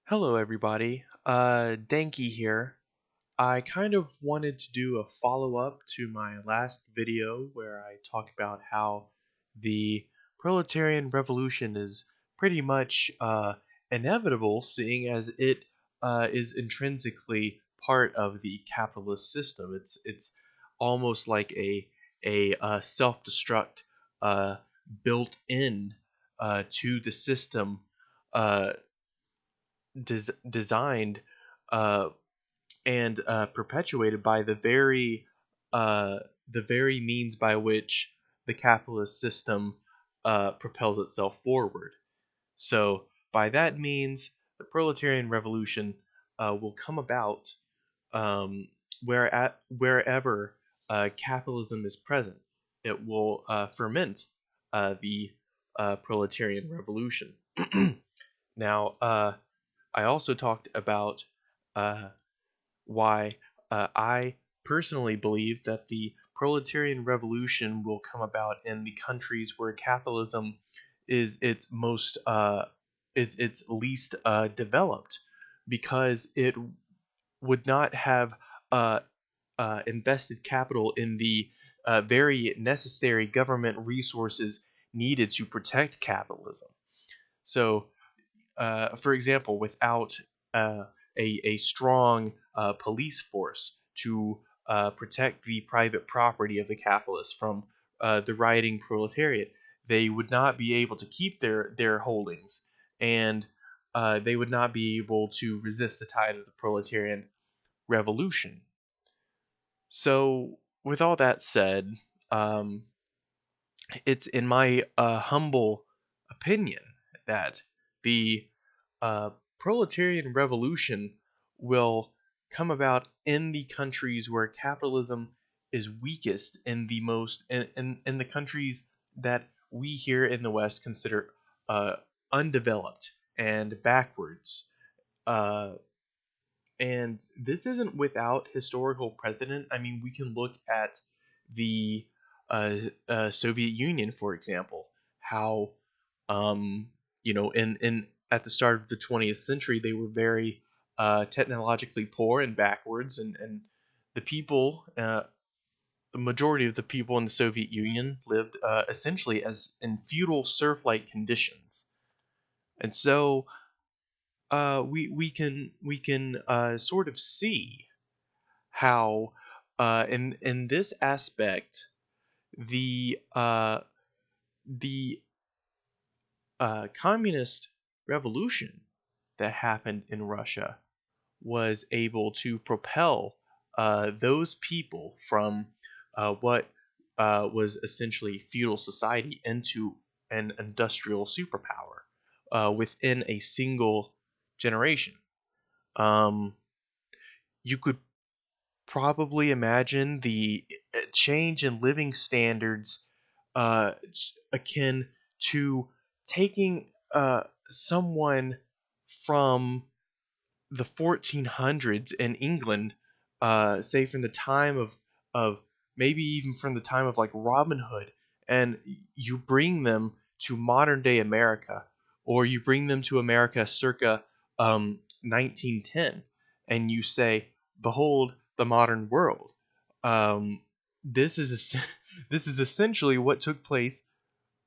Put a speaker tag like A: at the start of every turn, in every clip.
A: Hello, everybody. Danky here. I kind of wanted to do a follow up to my last video where I talk about how the proletarian revolution is pretty much inevitable, seeing as it is intrinsically part of the capitalist system. It's almost like a self destruct uh, built in to the system. Designed uh, and perpetuated by uh, the very means by which the capitalist system propels itself forward. So by that means, the proletarian revolution will come about wherever capitalism is present. It will ferment the proletarian revolution. Now, I also talked about uh, why I personally believe that the proletarian revolution will come about in the countries where capitalism is its most is its least developed, because it would not have uh, invested capital in the very necessary government resources needed to protect capitalism. So for example, without a strong police force to protect the private property of the capitalists from the rioting proletariat, they would not be able to keep their holdings, and they would not be able to resist the tide of the proletarian revolution. So, with all that said, um, it's in my humble opinion that the uh, proletarian revolution will come about in the countries where capitalism is weakest, in the countries that we here in the West consider uh, undeveloped and backwards. Uh, and this isn't without historical precedent. I mean, we can look at the Soviet Union, for example, how um, in at the start of the 20th century they were very technologically poor and backwards, and the people, the majority of the people in the Soviet Union lived essentially as in feudal serf-like conditions, and so we can sort of see how in this aspect the the communist revolution that happened in Russia was able to propel those people from what was essentially feudal society into an industrial superpower within a single generation. Um, you could probably imagine the change in living standards akin to taking someone from the 1400s in England, say from the time of maybe even from the time of like Robin Hood, and you bring them to modern day America, or you bring them to America circa 1910, and you say, "Behold the modern world." Um, this is this is essentially what took place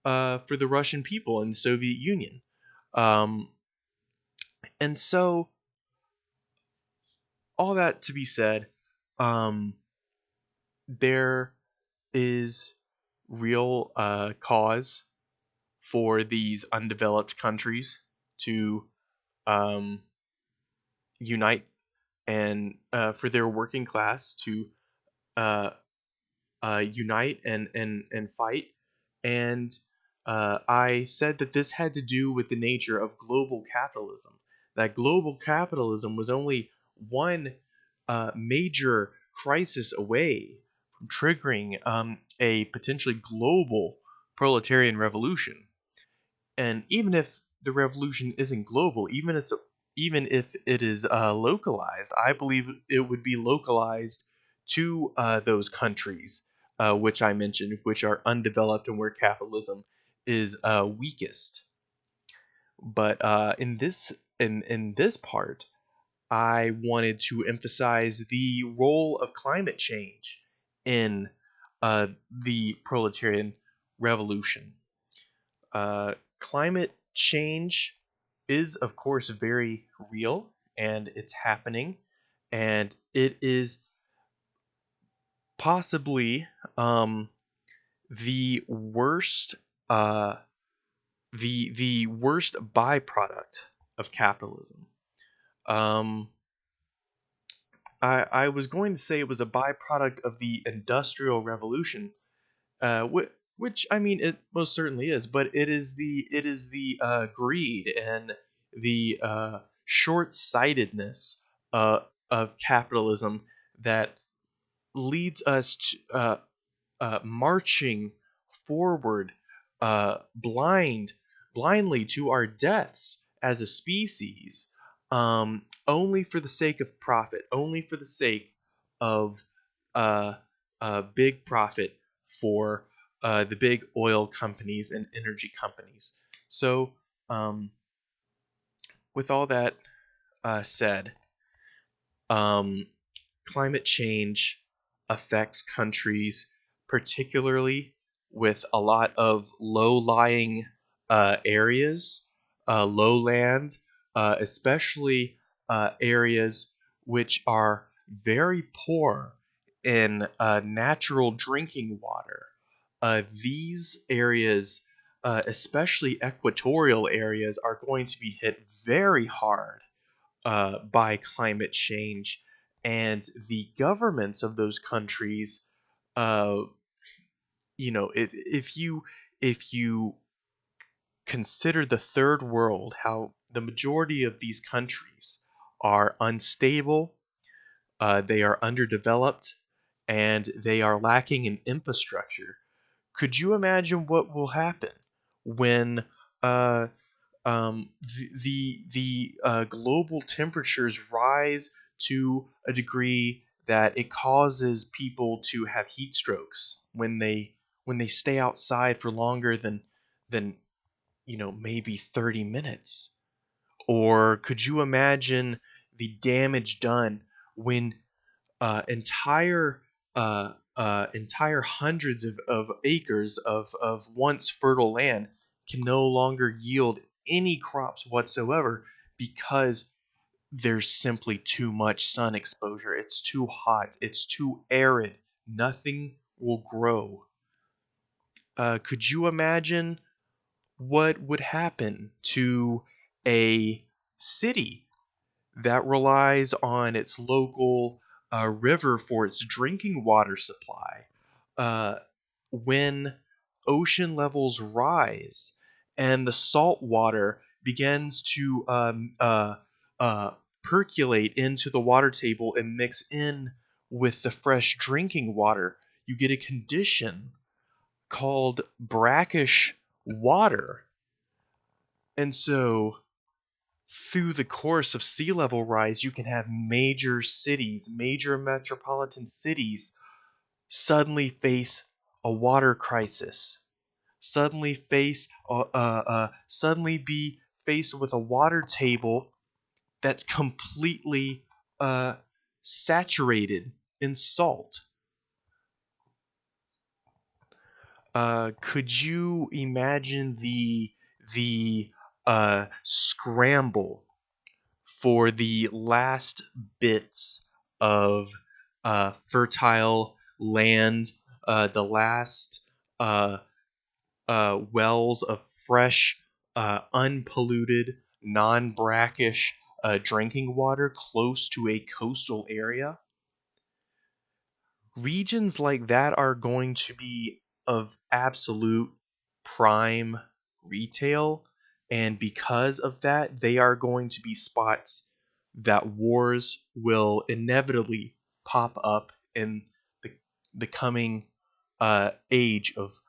A: for the Russian people in the Soviet Union, um, and so all that to be said, um, there is real cause for these undeveloped countries to um, unite, and for their working class to uh, unite and fight. And I said that this had to do with the nature of global capitalism. That global capitalism was only one major crisis away from triggering a potentially global proletarian revolution. And even if the revolution isn't global, even if it is localized, I believe it would be localized to those countries which I mentioned, which are undeveloped and where capitalism is weakest. But in this in this part, I wanted to emphasize the role of climate change in the proletarian revolution. Climate change is, of course, very real, and it's happening, and it is possibly the worst uh, the worst byproduct of capitalism. Um, I was going to say it was a byproduct of the Industrial Revolution, which I mean it most certainly is, but it is the greed and the short-sightedness uh, of capitalism that leads us to, marching forward blindly to our deaths as a species, only for the sake of profit, only for the sake of uh, big profit for the big oil companies and energy companies. So, um, with all that said, um, climate change affects countries, particularly with a lot of low-lying areas, lowland, especially areas which are very poor in natural drinking water. These areas, especially equatorial areas, are going to be hit very hard by climate change, and the governments of those countries, uh, if you consider the third world, how the majority of these countries are unstable, they are underdeveloped, and they are lacking in infrastructure. Could you imagine what will happen when uh, the global temperatures rise to a degree that it causes people to have heat strokes when they stay outside for longer than maybe 30 minutes? Or could you imagine the damage done when entire hundreds of acres of once fertile land can no longer yield any crops whatsoever because there's simply too much sun exposure. It's too hot. It's too arid. Nothing will grow. Could you imagine what would happen to a city that relies on its local river for its drinking water supply? Uh, when ocean levels rise and the salt water begins to uh, percolate into the water table and mix in with the fresh drinking water, you get a condition called brackish water. And so through the course of sea level rise, you can have major cities, major metropolitan cities, suddenly face a water crisis, suddenly be faced with a water table that's completely uh, saturated in salt. Could you imagine the scramble for the last bits of fertile land, the last uh, wells of fresh, unpolluted, non-brackish drinking water close to a coastal area? Regions like that are going to be of absolute prime retail, and because of that, they are going to be spots that wars will inevitably pop up in the, the coming age of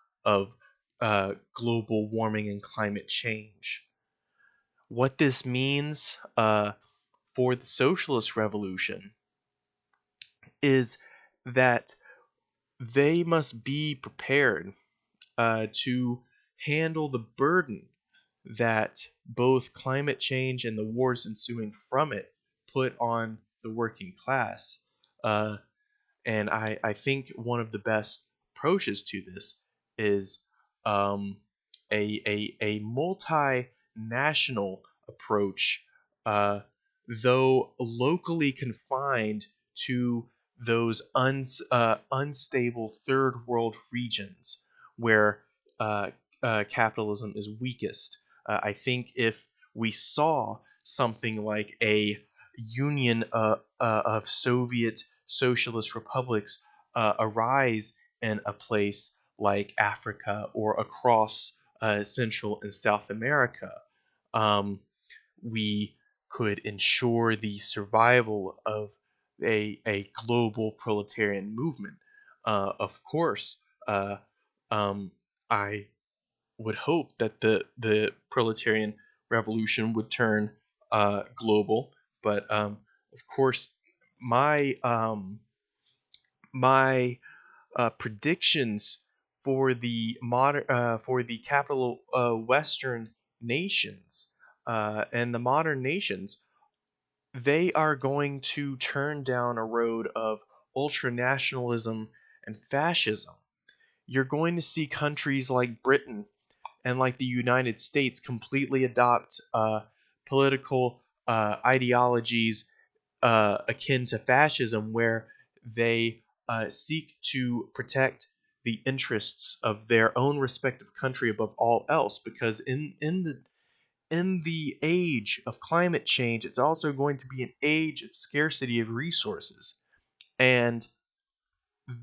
A: global warming and climate change. What this means for the socialist revolution is that they must be prepared to handle the burden that both climate change and the wars ensuing from it put on the working class. Uh, and I think one of the best approaches to this is um, a multinational approach, uh, though locally confined to those unstable third world regions where uh, capitalism is weakest. I think if we saw something like a union of Soviet socialist republics arise in a place like Africa or across Central and South America, um, we could ensure the survival of a global proletarian movement. Of course, uh, um, I would hope that the proletarian revolution would turn global, but of course, my my predictions for the capital Western nations and the modern nations, they are going to turn down a road of ultranationalism and fascism. You're going to see countries like Britain and like the United States completely adopt political ideologies akin to fascism, where they seek to protect the interests of their own respective country above all else. Because in the age of climate change, it's also going to be an age of scarcity of resources, and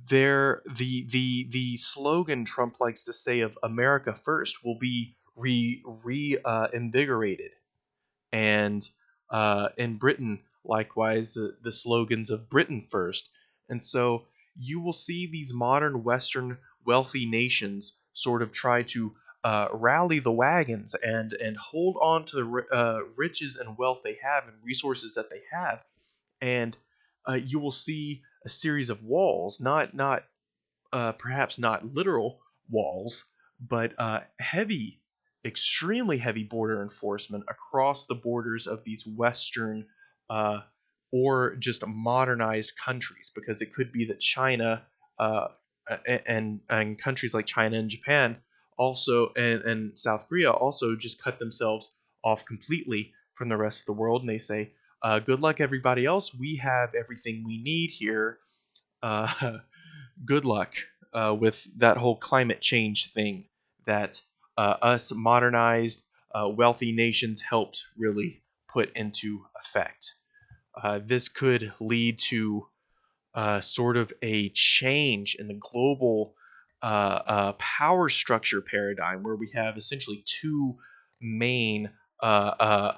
A: the slogan Trump likes to say of America first will be invigorated, and in Britain, likewise, the slogans of Britain first. And so you will see these modern Western wealthy nations sort of try to rally the wagons and hold on to the riches and wealth they have and resources that they have, and you will see a series of walls, not perhaps not literal walls, but heavy, extremely heavy border enforcement across the borders of these Western uh, or just modernized countries. Because it could be that China uh, and countries like China and Japan also and South Korea also just cut themselves off completely from the rest of the world, and they say, "Good luck, everybody else. We have everything we need here." Uh, good luck with that whole climate change thing that us modernized, wealthy nations helped really put into effect. This could lead to sort of a change in the global power structure paradigm, where we have essentially two main uh,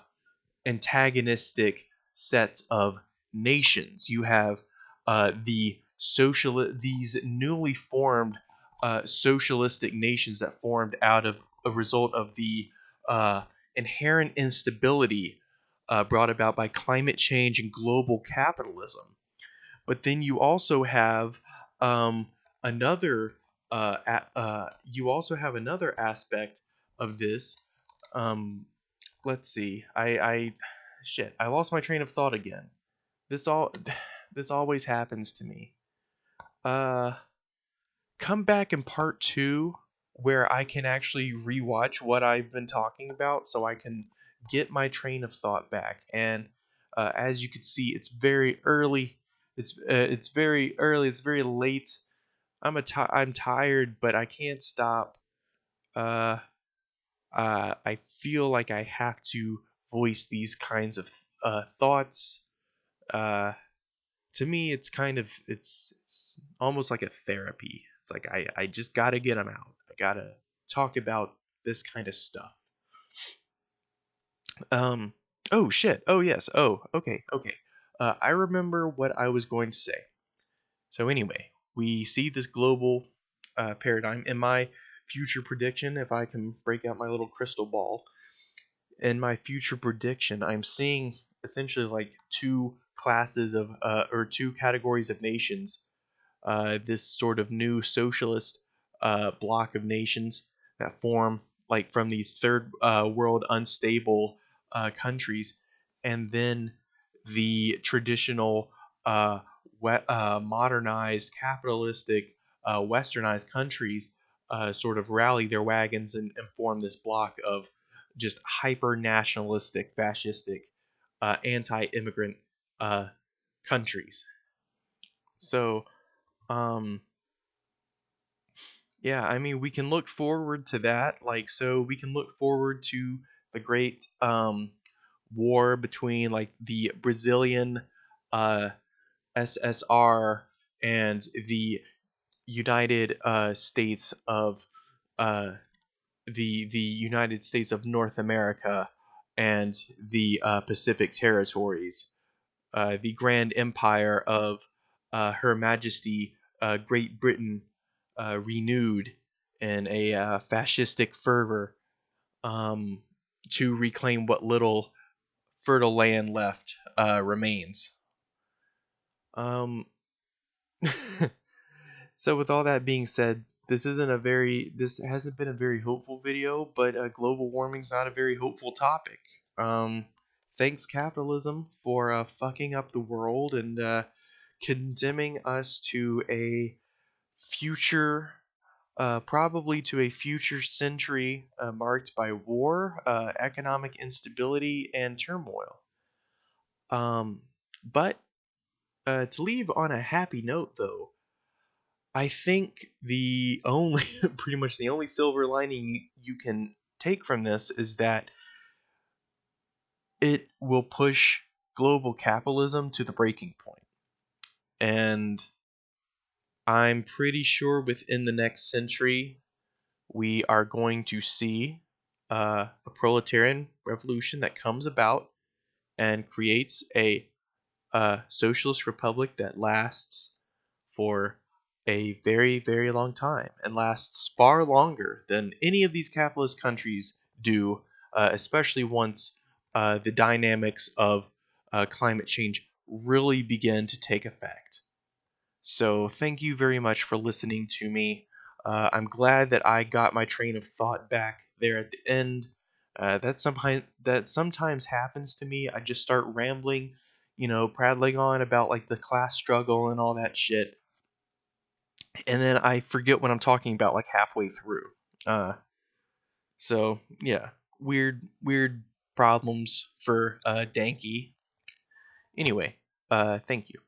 A: antagonistic sets of nations. You have these newly formed socialistic nations that formed out of a result of the uh, inherent instability brought about by climate change and global capitalism. But then you also have um, another you also have another aspect of this. Um, let's see. I shit. I lost my train of thought again. This all this always happens to me. Uh, come back in part 2 where I can actually rewatch what I've been talking about so I can get my train of thought back. And as you can see, it's very early. It's very early. It's very late. I'm tired, but I can't stop. Uh, I feel like I have to voice these kinds of thoughts. Uh, to me, it's almost like a therapy. It's like I just gotta get them out. I gotta talk about this kind of stuff. Um. Oh shit. Oh yes. Oh okay. Okay. I remember what I was going to say. So anyway, we see this global paradigm. In my future prediction, if I can break out my little crystal ball, in my future prediction, I'm seeing essentially like two classes of or two categories of nations. This sort of new socialist block of nations that form like from these third world unstable countries, and then the traditional modernized capitalistic westernized countries sort of rally their wagons and form this block of just hyper nationalistic, fascistic, anti-immigrant uh, countries. So, um, yeah, I mean, we can look forward to that. Like, so we can look forward to the great war between like the Brazilian uh, SSR and the United States of uh, the United States of North America and the Pacific territories, the Grand Empire of Her Majesty Great Britain, renewed in a fascistic fervor um, to reclaim what little fertile land left remains. Um, so with all that being said, this hasn't been a very hopeful video, but global warming's not a very hopeful topic. Um, Thanks capitalism for fucking up the world and condemning us to a future, probably to a future century marked by war, economic instability, and turmoil. Um, but to leave on a happy note, though, I think the only, pretty much the only silver lining you can take from this is that it will push global capitalism to the breaking point. And I'm pretty sure within the next century, we are going to see a proletarian revolution that comes about and creates a socialist republic that lasts for a very, very long time and lasts far longer than any of these capitalist countries do, especially once the dynamics of climate change really begin to take effect. So, thank you very much for listening to me. I'm glad that I got my train of thought back there at the end. That sometimes happens to me. I just start rambling, prattling on about like the class struggle and all that shit, and then I forget what I'm talking about like halfway through. Uh, so yeah, weird problems for Danky. Anyway, thank you.